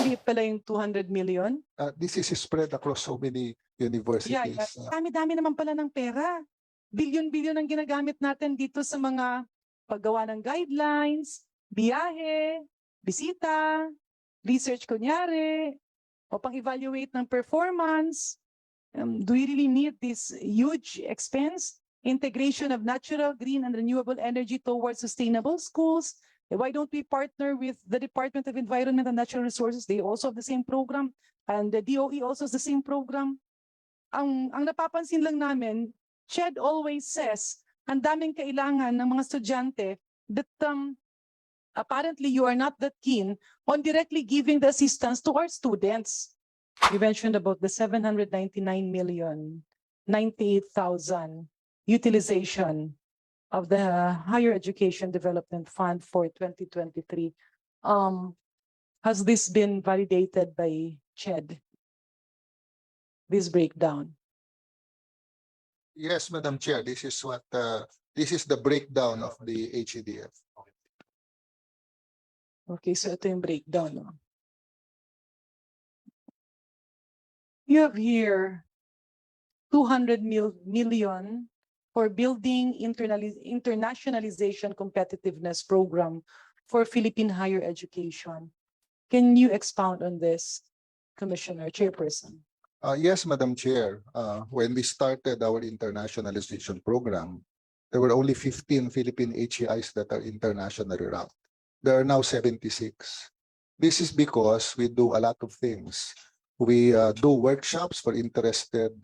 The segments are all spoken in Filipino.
Maliit pala yung 200 million. This is spread across so many universities. Dami-dami naman pala ng pera. Bilyon-bilyon ang ginagamit natin dito sa mga paggawa ng guidelines, biyahe, bisita, research kunyari, o pang-evaluate ng performance. Do we really need this huge expense? Integration of natural, green, and renewable energy towards sustainable schools. Why don't we partner with the Department of Environment and Natural Resources? They also have the same program, and the DOE also has the same program. Ang napapansin lang namin, CHED always says, ang daming kailangan ng mga estudyante that apparently you are not that keen on directly giving the assistance to our students. You mentioned about the 799,098,000 utilization of the Higher Education Development Fund for 2023. Has this been validated by CHED? This breakdown? Yes, Madam Chair, this is the breakdown of the HEDF. Okay, so ito yung breakdown. No? You have here 200 million for building internationalization competitiveness program for Philippine higher education. Can you expound on this, Commissioner, Chairperson? Yes, Madam Chair. When we started our internationalization program, there were only 15 Philippine HEIs that are internationally ranked. There are now 76. This is because we do a lot of things. We do workshops for interested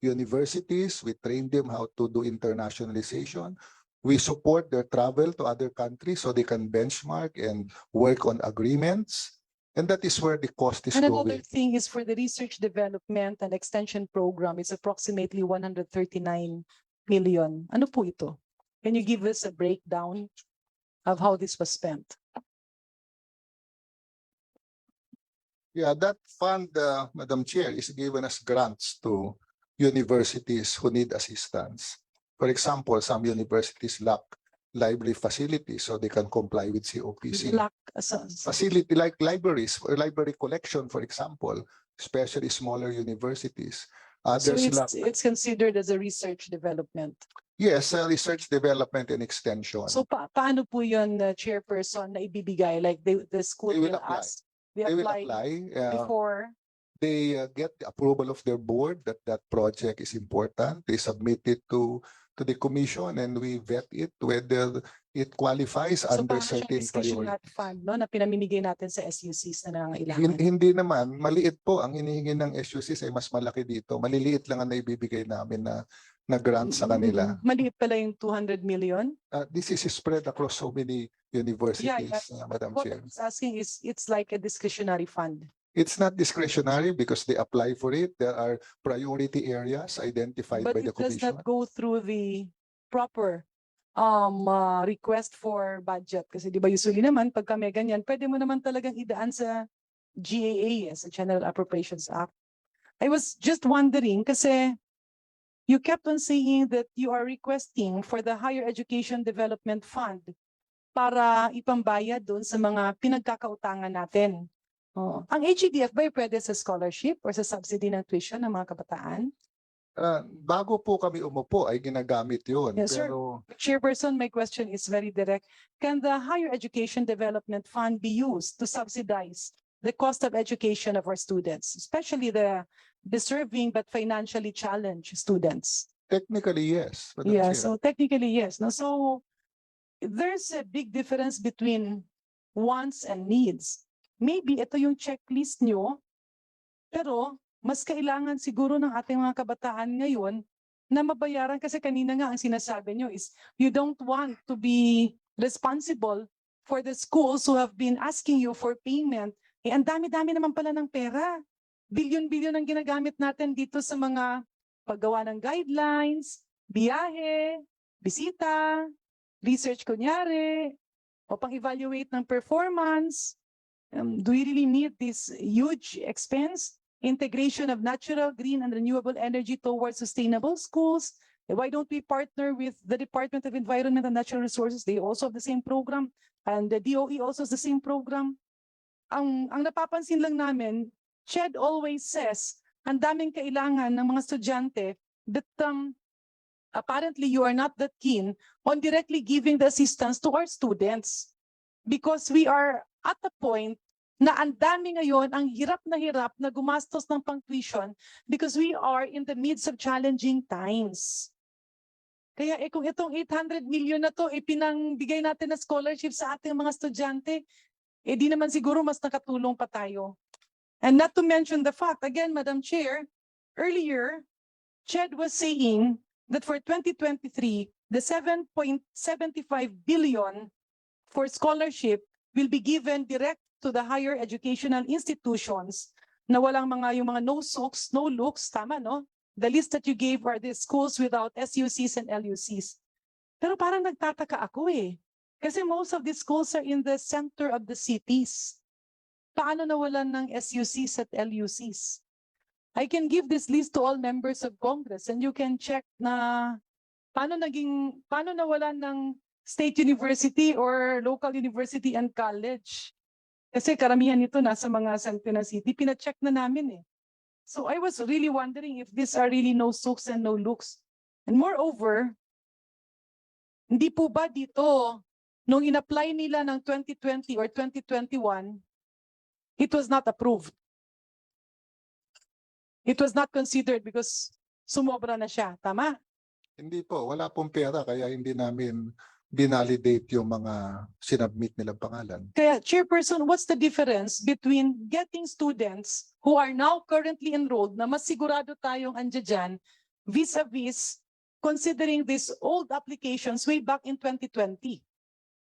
universities. We train them how to do internationalization. We support their travel to other countries so they can benchmark and work on agreements. And that is where the cost is And going. another thing is for the research development and extension program, it's approximately 139 million. Ano po ito? Can you give us a breakdown of how this was spent? Yeah, that fund, Madam Chair, is given as grants to universities who need assistance. For example, some universities lack library facilities so they can comply with COPC. Facility like libraries or library collection, for example, especially smaller universities. So it's considered as a research development. Yes, research development and extension. So paano po yun, Chairperson, na ibibigay? Like the school They will will apply. ask, They will apply before they get the approval of their board that that project is important. They submit it to the commission and we vet it whether it qualifies under certain discretionary priorities. fund, no, na pinamimigay natin sa SUCs na nangangailangan. Hindi naman, maliit po ang hinihingi ng SUCs ay mas malaki dito. Maliliit lang ang naibibigay namin na grant sa kanila. Maliit pala yung 200 million? This is spread across so many universities, Madam What Chair. I'm asking is, it's like a discretionary fund. It's not discretionary because they apply for it. There are priority areas identified by the But it does commission. not go through the proper request for budget. Kasi di ba usually naman, pagka may ganyan, pwede mo naman talagang idaan sa GAA, sa General Appropriations Act. I was just wondering kasi you kept on saying that you are requesting for the Higher Education Development Fund para ipambayad doon sa mga pinagkakautangan natin. Ang HEDF ba pwede sa scholarship or sa subsidy ng tuition ng mga kabataan? Bago po kami umupo ay ginagamit yun. Yes, pero sir. Chairperson, my question is very direct. Can the Higher Education Development Fund be used to subsidize the cost of education of our students, especially the deserving but financially challenged students? technically, yes. Madam Yeah, Chair. so technically, yes. No, so there's a big difference between wants and needs. Maybe ito yung checklist nyo, pero mas kailangan siguro ng ating mga kabataan ngayon na mabayaran kasi kanina nga ang sinasabi nyo is you don't want to be responsible for the schools who have been asking you for payment. Ang dami-dami naman pala ng pera. Bilyon-bilyon ang ginagamit natin dito sa mga paggawa ng guidelines, biyahe, bisita, research kunyari, o pang-evaluate ng performance. Do we really need this huge expense? Integration of natural, green, and renewable energy towards sustainable schools. Why don't we partner with the Department of Environment and Natural Resources? They also have the same program, and the DOE also has the same program. ang napapansin lang namin, CHED always says, ang daming kailangan ng mga estudyante that apparently you are not that keen on directly giving the assistance to our students. Because we are at the point na ang dami ngayon, ang hirap na gumastos ng pang-tuition because we are in the midst of challenging times. Kaya kung itong 800 million na to, ipinangbigay natin na scholarship sa ating mga estudyante, di naman siguro mas nakatulong pa tayo. And not to mention the fact, again, Madam Chair, earlier, CHED was saying that for 2023, the 7.75 billion for scholarship will be given direct to the higher educational institutions na walang yung mga no SOCs, no looks, tama no? The list that you gave are the schools without SUCs and LUCs. Pero parang nagtataka ako kasi most of these schools are in the center of the cities. Paano nawalan ng SUCs at LUCs? I can give this list to all members of Congress and you can check na paano nawalan ng state university or local university and college. Kasi karamihan nito nasa mga center na city, pina-check na namin So I was really wondering if these are really no SOCs and no looks. And moreover, hindi po ba dito, nung in-apply nila ng 2020 or 2021, it was not approved. It was not considered because sumobra na siya, tama? Hindi po, wala pong pera kaya hindi namin binalidate yung mga sinubmit nilang pangalan. Kaya, Chairperson, what's the difference between getting students who are now currently enrolled na mas sigurado tayong andyan dyan vis-a-vis considering these old applications way back in 2020?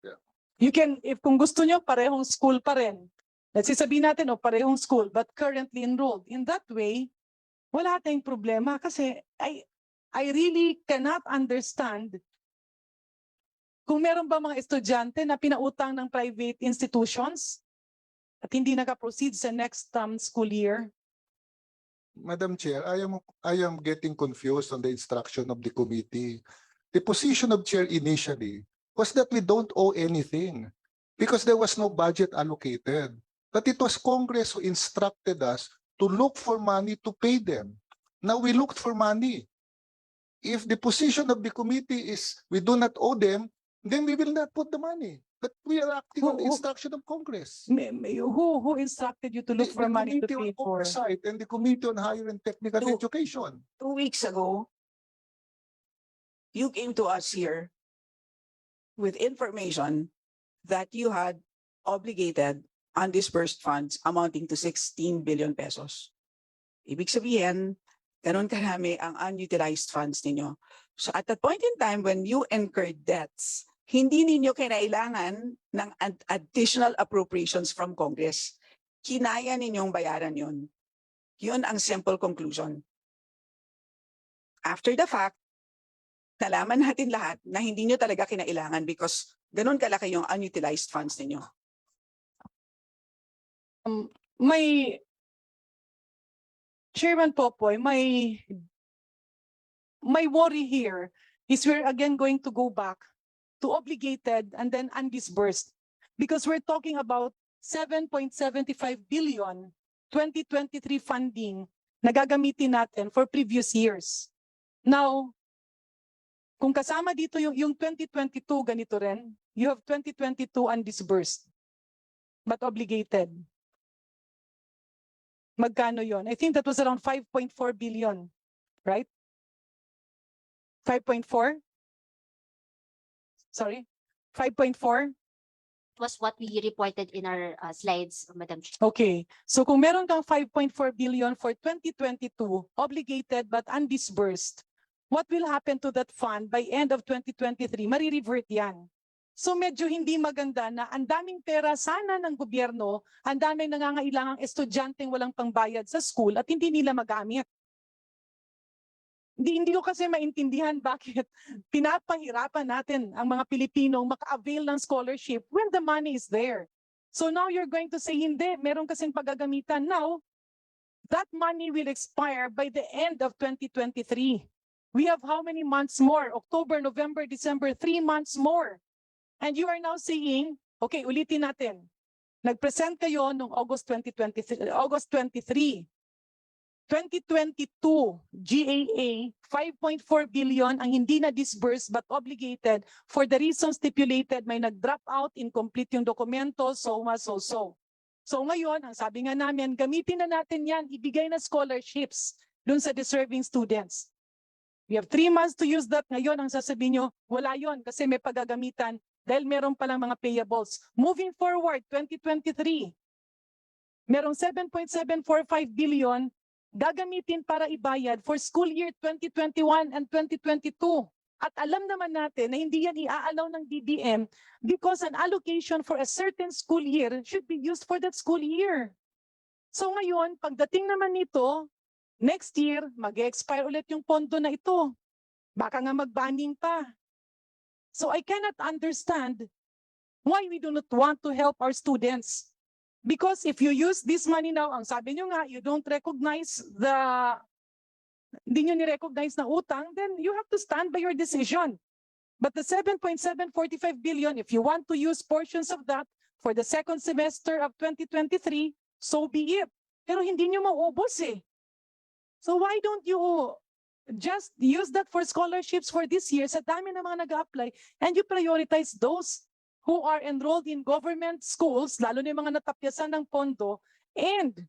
Yeah. You can, kung gusto nyo, parehong school pa rin. Let's say sabihin natin, parehong school but currently enrolled. In that way, wala tayong problema kasi I really cannot understand kung meron ba mga estudyante na pinautang ng private institutions at hindi naka-proceed sa next school year. Madam Chair, I am getting confused on the instruction of the committee. The position of Chair initially was that we don't owe anything because there was no budget allocated. But it was Congress who instructed us to look for money to pay them. Now we looked for money. If the position of the committee is we do not owe them, then we will not put the money. But we are acting on the instruction of Congress. Who instructed you to look for money to pay for? Oversight and the Committee on Higher and Technical Education. 2 weeks ago, you came to us here with information that you had obligated undisbursed funds amounting to 16 billion pesos. Ibig sabihin, ganun karami ang unutilized funds ninyo. So at that point in time when you incurred debts, hindi ninyo kinailangan ng additional appropriations from Congress. Kinaya ninyong bayaran yun. Yun ang simple conclusion. After the fact, nalaman natin lahat na hindi nyo talaga kinailangan because ganun kalaki yung unutilized funds ninyo. Chairman Popoy, my worry here is we're again going to go back to obligated and then undisbursed because we're talking about 7.75 billion 2023 funding na gagamitin natin for previous years. Now, kung kasama dito yung 2022 ganito rin, you have 2022 undisbursed but obligated. Magkano yon? I think that was around 5.4 billion, right? 5.4? Sorry, 5.4? Was what we reported in our slides, Madam Chair. Okay, so kung meron kang 5.4 billion for 2022, obligated but undisbursed, what will happen to that fund by end of 2023? Marirevert yan. So medyo hindi maganda na ang daming pera sana ng gobyerno, ang daming nangangailangang estudyanteng walang pangbayad sa school at hindi nila magamit. Hindi ko kasi maintindihan bakit pinapahirapan natin ang mga Pilipinong maka-avail ng scholarship when the money is there. So now you're going to say, hindi, meron kasing paggagamitan. Now, that money will expire by the end of 2023. We have how many months more? October, November, December, 3 months more. And you are now saying, okay, ulitin natin. Nag-present kayo noong August 23. 2022 GAA 5.4 billion ang hindi na disbursed but obligated for the reasons stipulated. May nag-drop out, incomplete yung dokumento, so. So ngayon, ang sabi nga namin, gamitin na natin yan, ibigay na scholarships dun sa deserving students. We have 3 months to use that. Ngayon, ang sasabihin nyo, wala yon kasi may paggagamitan dahil meron palang mga payables. Moving forward, 2023, merong 7.745 billion gagamitin para ibayad for school year 2021 and 2022. At alam naman natin na hindi yan i-allow ng DBM because an allocation for a certain school year should be used for that school year. So ngayon, pagdating naman nito, next year, mag-expire ulit yung pondo na ito. Baka nga mag-banning pa. So I cannot understand why we do not want to help our students. Because if you use this money now, ang sabi nyo nga, you don't recognize hindi nyo ni-recognize na utang, then you have to stand by your decision. But the 7.745 billion, if you want to use portions of that for the second semester of 2023, so be it. Pero hindi nyo maubos eh. So why don't you just use that for scholarships for this year? Sa dami na mga nag-apply, and you prioritize those who are enrolled in government schools, lalo na yung mga natapyasan ng pondo, and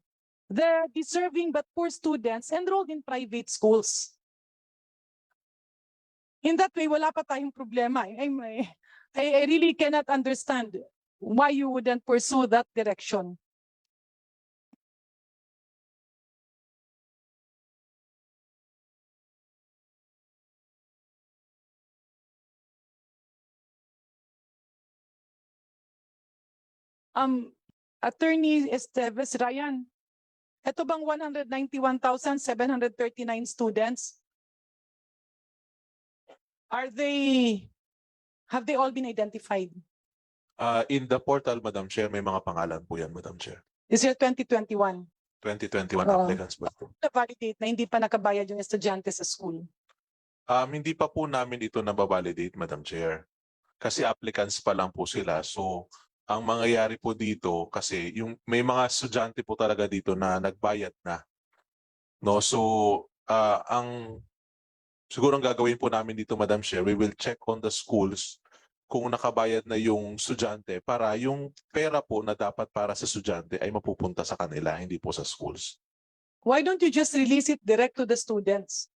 the deserving but poor students enrolled in private schools. In that way, wala pa tayong problema. I really cannot understand why you wouldn't pursue that direction. Attorney Esteves, Ryan, ito bang 191,739 students? Have they all been identified? In the portal, Madam Chair, may mga pangalan po yan, Madam Chair. This year 2021. 2021 applicants ba po? Na-validate na hindi pa nakabayad yung estudyante sa school. Hindi pa po namin ito nababalidate, Madam Chair. Kasi applicants pa lang po sila. So, ang mangyayari po dito, kasi may mga estudyante po talaga dito na nagbayad na. No? So, siguro ang gagawin po namin dito, Madam Chair, we will check on the schools kung nakabayad na yung estudyante para yung pera po na dapat para sa estudyante ay mapupunta sa kanila, hindi po sa schools. Why don't you just release it direct to the students?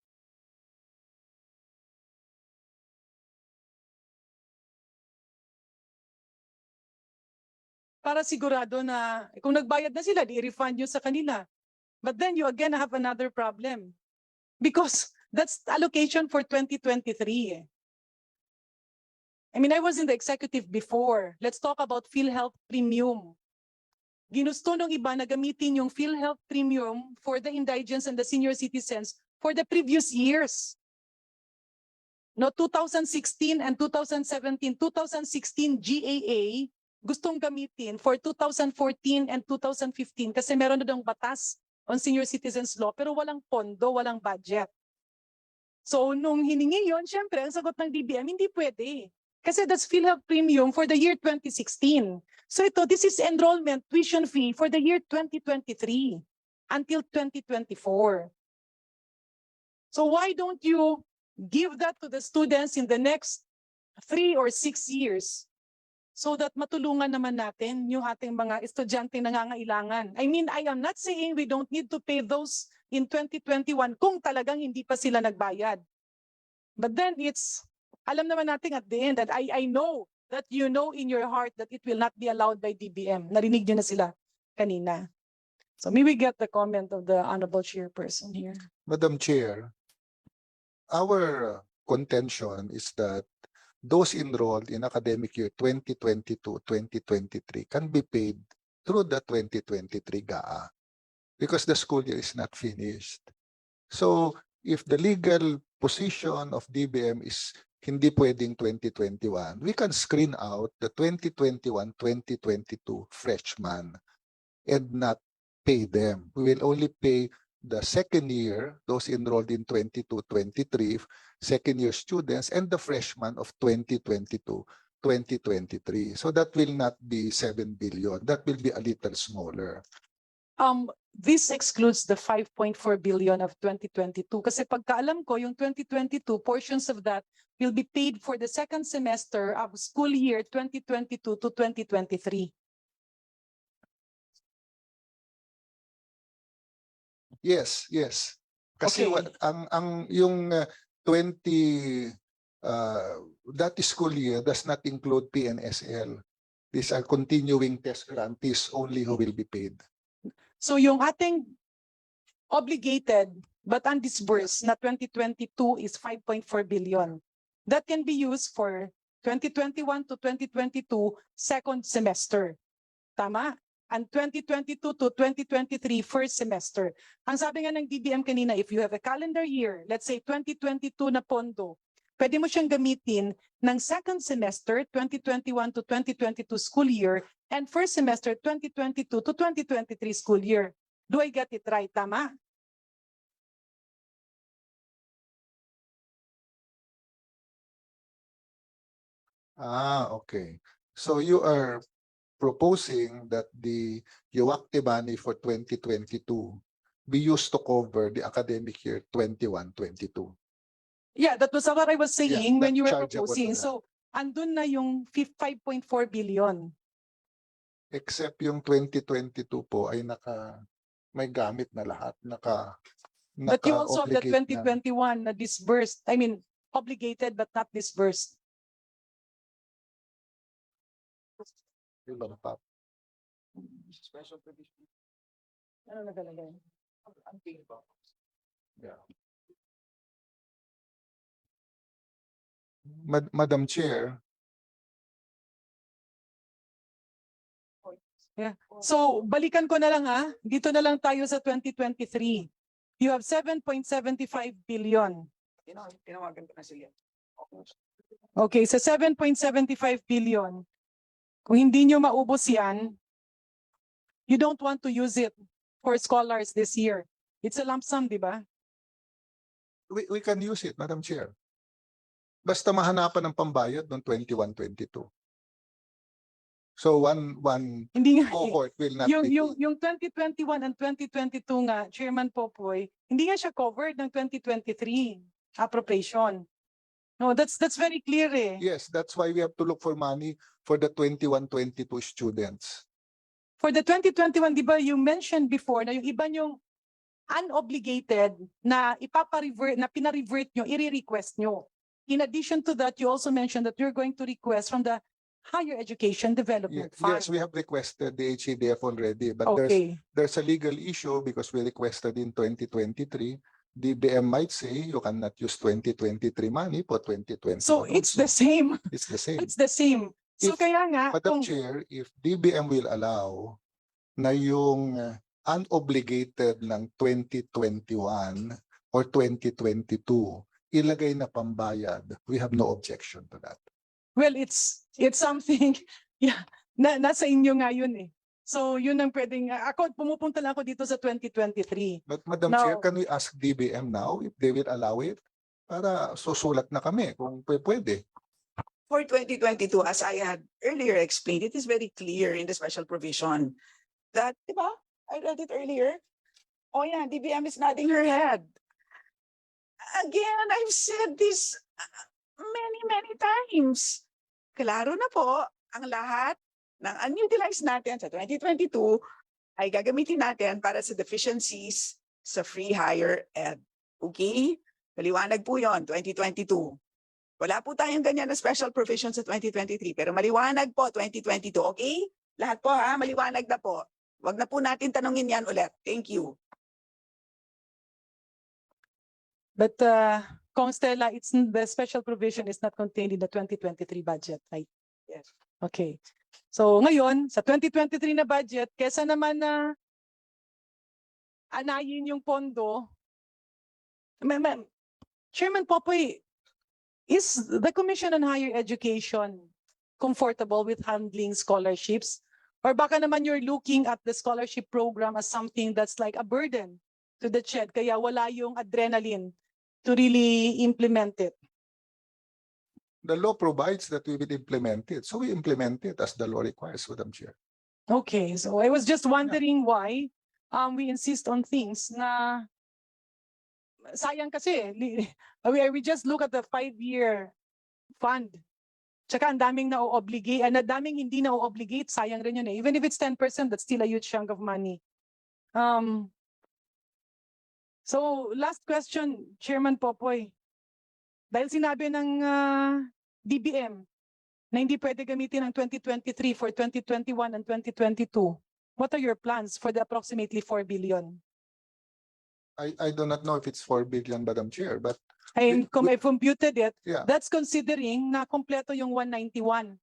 Para sigurado na kung nagbayad na sila, i-refund nyo sa kanila. But then you again have another problem. Because that's allocation for 2023. I mean, I was in the executive before. Let's talk about PhilHealth Premium. Ginusto nung iba na gamitin yung PhilHealth Premium for the indigents and the senior citizens for the previous years. No, 2016 and 2017, 2016 GAA, gustong gamitin for 2014 and 2015 kasi meron na daw batas on senior citizens law pero walang pondo, walang budget. So nung hiningi yon, syempre ang sagot ng DBM, hindi pwede. Kasi that's PhilHealth Premium for the year 2016. So this is enrollment tuition fee for the year 2023 until 2024. So why don't you give that to the students in the next 3 or 6 years? So that matulungan naman natin yung ating mga estudyante nangangailangan. I mean, I am not saying we don't need to pay those in 2021 kung talagang hindi pa sila nagbayad. But then alam naman natin at the end that I know that you know in your heart that it will not be allowed by DBM. Narinig nyo na sila kanina. So may we get the comment of the Honorable Chairperson here. Madam Chair, our contention is that those enrolled in academic year 2022-2023 can be paid through the 2023 GAA because the school year is not finished. So if the legal position of DBM is hindi pwedeng 2021, we can screen out the 2021-2022 freshmen and not pay them. We will only pay the second year, those enrolled in 22-23, second year students, and the freshmen of 2022. 2023. So that will not be 7 billion. That will be a little smaller. This excludes the 5.4 billion of 2022. Kasi pagkaalam ko, yung 2022, portions of that will be paid for the second semester of school year 2022 to 2023. Yes, yes. Kasi Okay. yung 20 that school year does not include PNSL. These are continuing test grantees only who will be paid. So yung ating obligated but undisbursed na 2022 is 5.4 billion. That can be used for 2021 to 2022 second semester. Tama? And 2022 to 2023 first semester. Ang sabi nga ng DBM kanina, if you have a calendar year, let's say 2022 na pondo, pwede mo siyang gamitin ng second semester 2021 to 2022 school year and first semester 2022 to 2023 school year. Do I get it right? Tama? Okay. So you are proposing that the UACTE money for 2022 be used to cover the academic year 21-22. Yeah, that was what I was saying when that you were chargeable to proposing. that. So, andun na yung 5.4 billion. Except yung 2022 po ay may gamit na lahat, But you also have the naka-obligate na. 2021 na disbursed. I mean, obligated but not disbursed. Ibang pa. Special provision. Ano nakalagay? Yeah. Madam Chair, Yeah. So, balikan ko na lang ha. Dito na lang tayo sa 2023. You have 7.75 billion. Tinawagan ko na sila. Okay, sa 7.75 billion, kung hindi nyo maubos yan, you don't want to use it for scholars this year. It's a lump sum, di ba? we can use it, Madam Chair. Basta mahanapan ng pambayad noong 21-22. So one Hindi nga. cohort will not be Yung 2021 and 2022 nga, Chairman Popoy, hindi nga siya covered ng 2023 appropriation. No, that's very clear eh. Yes, that's why we have to look for money for the 21-22 students. For the 2021, di ba, you mentioned before na yung iba yung unobligated na ipapa-revert, na pina-revert nyo, i-request nyo. In addition to that, you also mentioned that you're going to request from the Higher Education Development Fund. Yes, we have requested the HEDF already, but Okay. there's a legal issue because we requested in 2023. DBM might say you cannot use 2023 money for 2021. So it's the same. It's the same. It's the same. So If- kaya nga, Madam kung, Chair, if DBM will allow na yung unobligated ng 2021 or 2022 ilagay na pambayad, we have no objection to that. well, it's something, yeah, nasa inyo nga yun eh. So yun ang pwedeng, ako pumupunta lang ako dito sa 2023. But Madam No. Chair, can we ask DBM now if they will allow it? Para susulat na kami kung pwede. For 2022, as I had earlier explained, it is very clear in the special provision that, di ba? I read it earlier. Oh yeah, DBM is nodding her head. Again, I've said this many times. Klaro na po, ang lahat ng unutilized natin sa 2022 ay gagamitin natin para sa deficiencies sa free higher ed. Okay? Maliwanag po yon 2022. Wala po tayong ganyan na special provision sa 2023, pero maliwanag po 2022, okay? Lahat po ha, maliwanag na po. Wag na po natin tanungin yan ulit. Thank you. But Kong Stella, the special provision is not contained in the 2023 budget, right? Yes. Okay. So ngayon, sa 2023 na budget, kesa naman na anayin yung pondo, Chairman Popoy, is the Commission on Higher Education comfortable with handling scholarships? Or baka naman you're looking at the scholarship program as something that's like a burden to the CHED, kaya wala yung adrenaline to really implement it? The law provides that we will implement it. So we implement it as the law requires, Madam Chair. Okay, so I was just wondering why we insist on things na sayang kasi. We just look at the 5-year fund. Tsaka ang daming na-obligate, ang daming hindi na-obligate, sayang rin yun eh. Even if it's 10%, that's still a huge chunk of money. So last question, Chairman Popoy. Dahil sinabi ng DBM na hindi pwede gamitin ang 2023 for 2021 and 2022, what are your plans for the approximately 4 billion? I do not know if it's 4 billion, Madam Chair, but I computed it. yeah. That's considering na kompleto yung 191.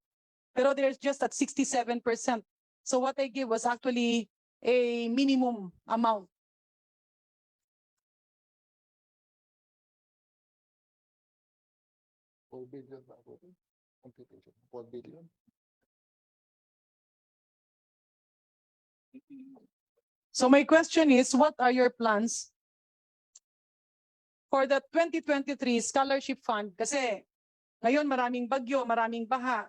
Pero there's just at 67%. So what I gave was actually a minimum amount. $4 billion ba ako? Computation. 4 billion. So my question is, what are your plans for the 2023 scholarship fund? Kasi ngayon maraming bagyo, maraming baha.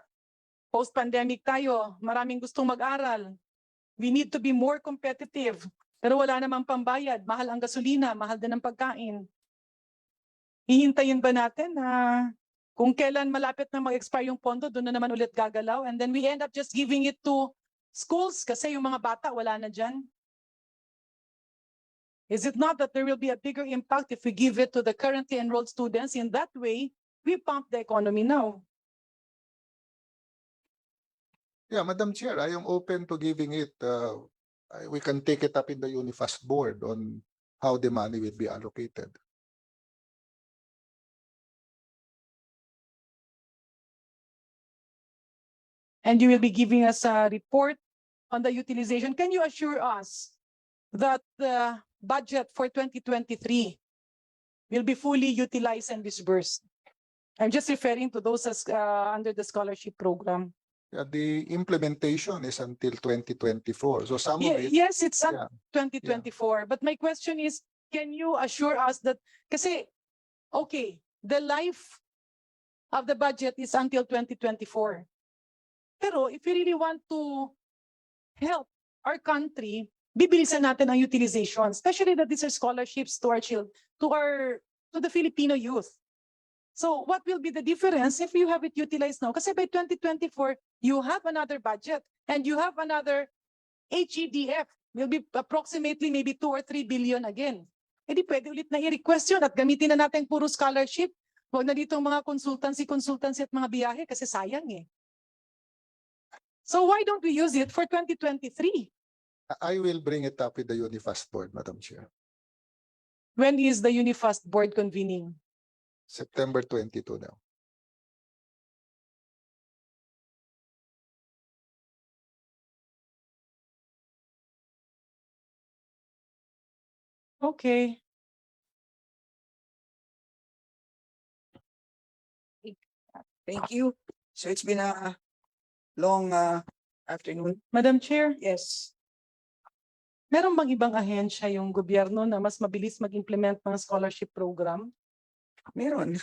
Post-pandemic tayo, maraming gustong mag-aral. We need to be more competitive. Pero wala namang pambayad. Mahal ang gasolina, mahal din ang pagkain. Hihintayin ba natin na kung kailan malapit na mag-expire yung pondo, doon na naman ulit gagalaw? And then we end up just giving it to schools kasi yung mga bata wala na dyan. Is it not that there will be a bigger impact if we give it to the currently enrolled students? In that way, we pump the economy now. Yeah, Madam Chair, I am open to giving it. We can take it up in the Unifast board on how the money will be allocated. And you will be giving us a report on the utilization. Can you assure us that the budget for 2023 will be fully utilized and disbursed? I'm just referring to those as under the scholarship program. Yeah, the implementation is until 2024. So some of it, Yes, it's yeah, 2024. But my question is, can you assure us that, kasi, okay, the life of the budget is until 2024. Pero if we really want to help our country, bibilisan natin ang utilization, especially that these are scholarships to our children, to the Filipino youth. So what will be the difference if you have it utilized now? Kasi by 2024, you have another budget and you have another HEDF will be approximately maybe 2 or 3 billion again. E di pwede ulit na i-request yun at gamitin na natin puro scholarship. Huwag na ditong mga consultancy at mga biyahe kasi sayang eh. So why don't we use it for 2023? I will bring it up with the Unifast board, Madam Chair. When is the Unifast board convening? September 22 now. Okay. Thank you. So it's been a long afternoon. Madam Chair, Yes. meron bang ibang ahensya yung gobyerno na mas mabilis mag-implement ng scholarship program? Meron.